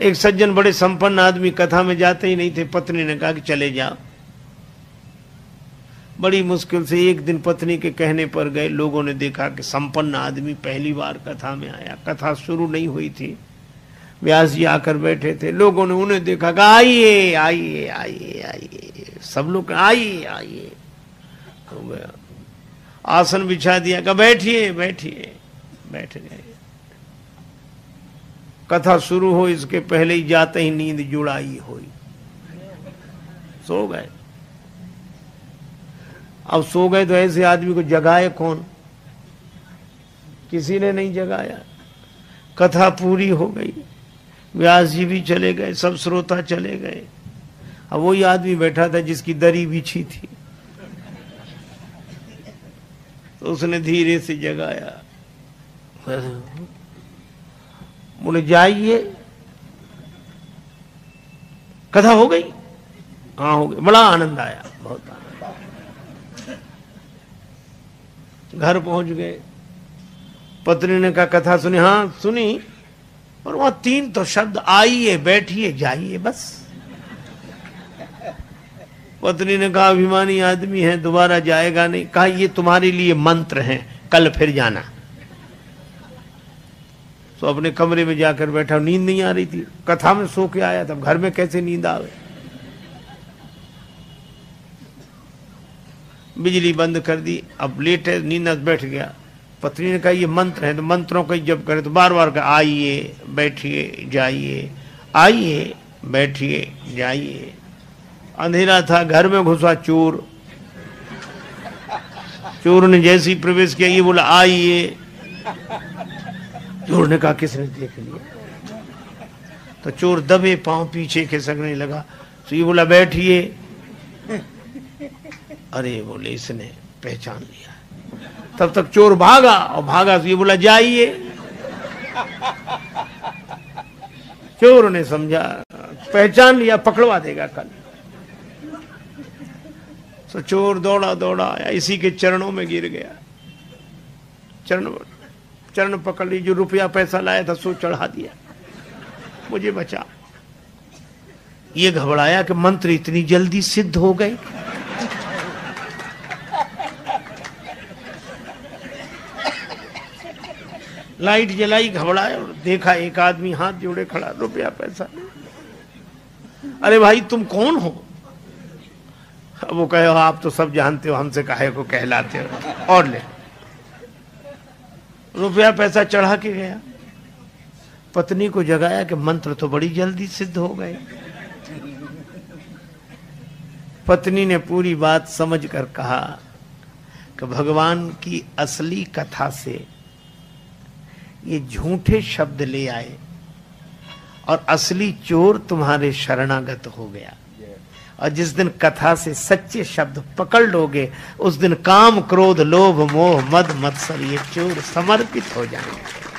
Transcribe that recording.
एक सज्जन बड़े संपन्न आदमी कथा में जाते ही नहीं थे। पत्नी ने कहा कि चले जाओ। बड़ी मुश्किल से एक दिन पत्नी के कहने पर गए। लोगों ने देखा कि संपन्न आदमी पहली बार कथा में आया। कथा शुरू नहीं हुई थी, व्यास जी आकर बैठे थे। लोगों ने उन्हें देखा कि आइए आइए आइए आइए, सब लोग आइए आइए। हो गया, आसन बिछा दिया, कहा बैठिए बैठिए, बैठ गए। कथा शुरू हो इसके पहले ही जाते ही नींद जुड़ाई हुई, सो गए। अब सो गए तो ऐसे आदमी को जगाए कौन? किसी ने नहीं जगाया। कथा पूरी हो गई, व्यास जी भी चले गए, सब श्रोता चले गए। अब वही आदमी बैठा था जिसकी दरी बिछी थी, तो उसने धीरे से जगाया। बोले जाइए, कथा हो गई? हाँ हो गई। बड़ा आनंद आया, बहुत आनंद। घर पहुंच गए। पत्नी ने कहा कथा सुनी? हाँ सुनी, और वहां 3 तो शब्द, आइए बैठिए जाइए, बस। पत्नी ने कहा अभिमानी आदमी है, दोबारा जाएगा नहीं। कहा ये तुम्हारे लिए मंत्र हैं, कल फिर जाना। तो अपने कमरे में जाकर बैठा। नींद नहीं आ रही थी, कथा में सो के आया था, घर में कैसे नींद आवे? बिजली बंद कर दी। अब लेट है, नींद बैठ गया। पत्नी ने कहा ये मंत्र है, तो मंत्रों का जप करे। तो बार बार कहा आइए बैठिए जाइए, आइए बैठिए जाइए। अंधेरा था, घर में घुसा चोर। चोर ने जैसे ही प्रवेश किया, ये बोला आइए। चोर ने कहा किसने देख लिया? तो चोर दबे पांव पीछे खिसकने लगा। तो ये बोला बैठिए। अरे बोले इसने पहचान लिया। तब तक चोर भागा, और भागा तो ये बोला जाइए। चोर ने समझा पहचान लिया, पकड़वा देगा कल। तो चोर दौड़ा दौड़ा आया, इसी के चरणों में गिर गया। चरण पकड़ ली, जो रुपया पैसा लाया था सो चढ़ा दिया, मुझे बचा। ये घबराया कि मंत्र इतनी जल्दी सिद्ध हो गए। लाइट जलाई, घबराया और देखा एक आदमी हाथ जोड़े खड़ा, रुपया पैसा। अरे भाई तुम कौन हो? अब वो कहे आप तो सब जानते हो, हमसे काहे को कहलाते हो, और ले। रुपया पैसा चढ़ा के गया। पत्नी को जगाया कि मंत्र तो बड़ी जल्दी सिद्ध हो गए। पत्नी ने पूरी बात समझकर कहा कि भगवान की असली कथा से ये झूठे शब्द ले आए, और असली चोर तुम्हारे शरणागत हो गया। और जिस दिन कथा से सच्चे शब्द पकड़ लोगे, उस दिन काम क्रोध लोभ मोह मद मत्सर ये चोर समर्पित हो जाएंगे।